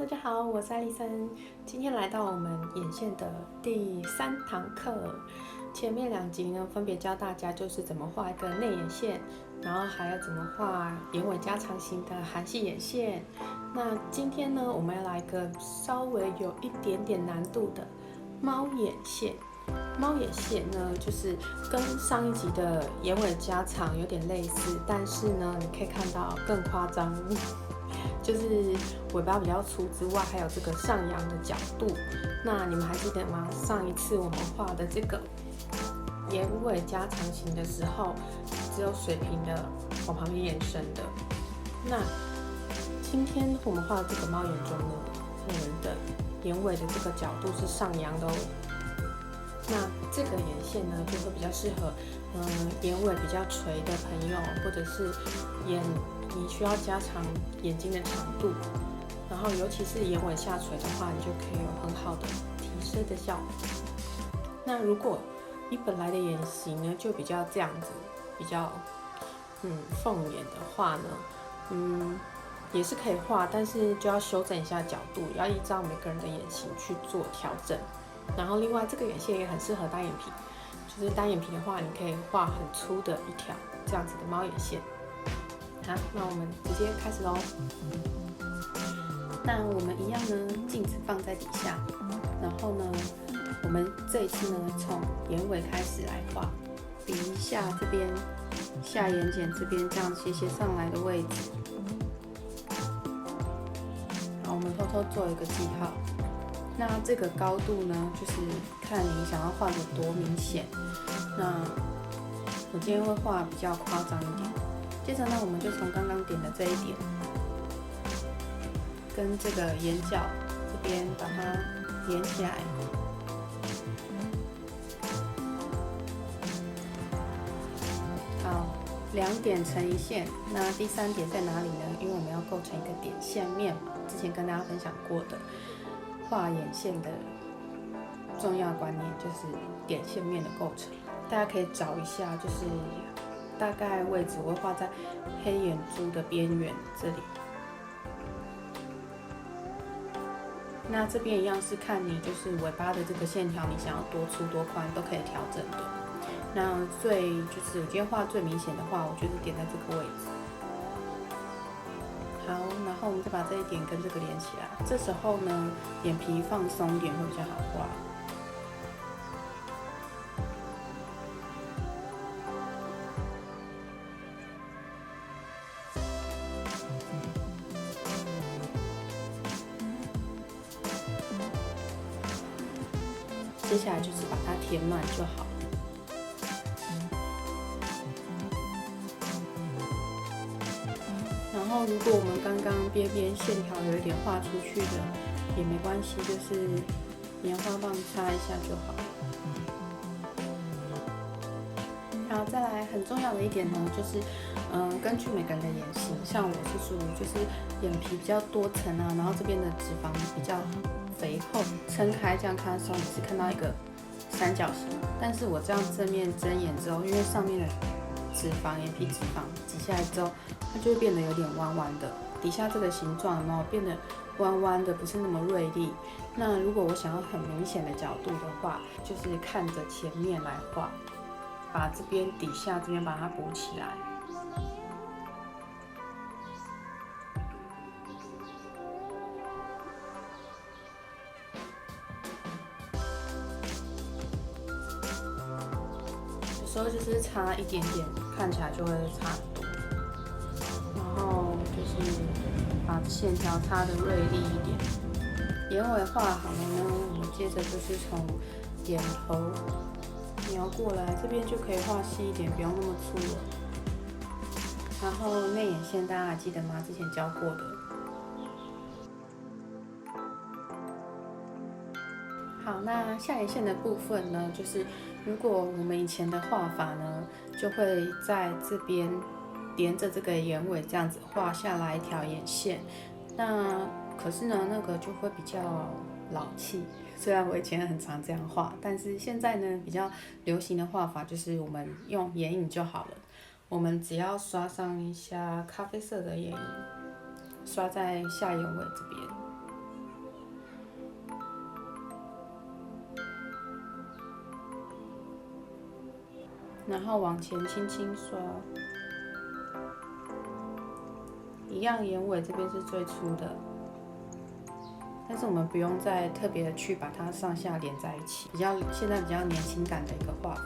大家好，我是艾丽森。今天来到我们眼线的第3堂课。前面2集呢，分别教大家就是怎么画一个内眼线，然后还要怎么画眼尾加长型的韩系眼线。那今天呢，我们要来一个稍微有一点点难度的猫眼线。猫眼线呢，就是跟上一集的眼尾加长有点类似，但是呢，你可以看到更夸张。就是尾巴比较粗之外，还有这个上扬的角度。那你们还记得吗？上一次我们画的这个眼尾加长型的时候，只有水平的往旁边延伸的。那今天我们画的这个猫眼中呢，我们的眼尾的这个角度是上扬的哦。那这个眼线呢，就会比较适合，眼尾比较垂的朋友，或者是你需要加长眼睛的长度，然后尤其是眼尾下垂的话，你就可以有很好的提升的效果。那如果你本来的眼型呢，就比较这样子，比较凤眼的话呢，也是可以画，但是就要修正一下角度，要依照每个人的眼型去做调整。然后另外这个眼线也很适合单眼皮，就是单眼皮的话，你可以画很粗的一条这样子的猫眼线。好，那我们直接开始咯。那我们一样呢，镜子放在底下，然后呢，我们这一次呢，从眼尾开始来画，鼻下这边、下眼睑这边这样斜斜上来的位置。好，我们偷偷做一个记号。那这个高度呢，就是看你想要画的多明显。那我今天会画比较夸张一点。接着呢，我们就从刚刚点的这一点，跟这个眼角这边把它连起来。好，2点成一线。那第3点在哪里呢？因为我们要构成一个点线面嘛，之前跟大家分享过的。画眼线的重要观念就是点线面的构成，大家可以找一下，就是大概位置我会画在黑眼珠的边缘这里。那这边一样是看你就是尾巴的这个线条，你想要多粗多宽都可以调整的。那就是我今天画最明显的话，我觉得点在这个位置。好，然后我们再把这一点跟这个连起来。这时候呢，眼皮放松点会比较好画。接下来就是把它填满就好。然后，如果我们刚刚边边线条有一点画出去的，也没关系，就是棉花棒擦一下就好。好，再来很重要的一点呢，就是根据每个人的眼型，像我是属于就是眼皮比较多层啊，然后这边的脂肪比较肥厚，撑开这样看的时候，你是看到一个三角形，但是我这样正面睁眼之后，因为上面的眼皮脂肪挤下来之后，它就会变得有点弯弯的，底下这个形状有没有变得弯弯的，不是那么锐利。那如果我想要很明显的角度的话，就是看着前面来画，把这边底下这边把它补起来。有时候就是差一点点，看起来就会差很多。然后就是把线条擦得锐利一点。眼尾画好了呢，我们接着就是从眼头描过来，这边就可以画细一点，不用那么粗了。然后内眼线大家还记得吗？之前教过的。好，那下眼线的部分呢，就是如果我们以前的画法呢，就会在这边连着这个眼尾这样子画下来一条眼线。那可是呢，那个就会比较老气。虽然我以前很常这样画，但是现在呢，比较流行的画法就是我们用眼影就好了。我们只要刷上一下咖啡色的眼影，刷在下眼尾这边。然后往前轻轻刷，一样眼尾这边是最粗的，但是我们不用再特别的去把它上下连在一起，现在比较年轻感的一个画法。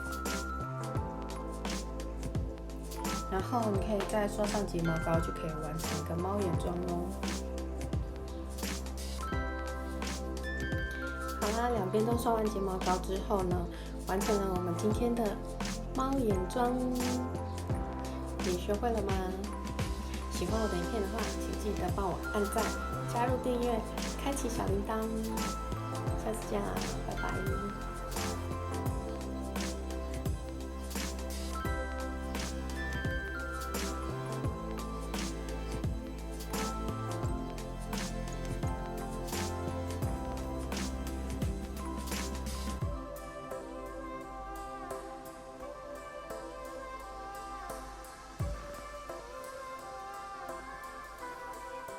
然后你可以再刷上睫毛膏，就可以完成一个猫眼妆喽。好啦，两边都刷完睫毛膏之后呢，完成了我们今天的猫眼妆。你学会了吗？喜欢我的影片的话，请记得帮我按赞、加入订阅、开启小铃铛。下次见啦，拜拜。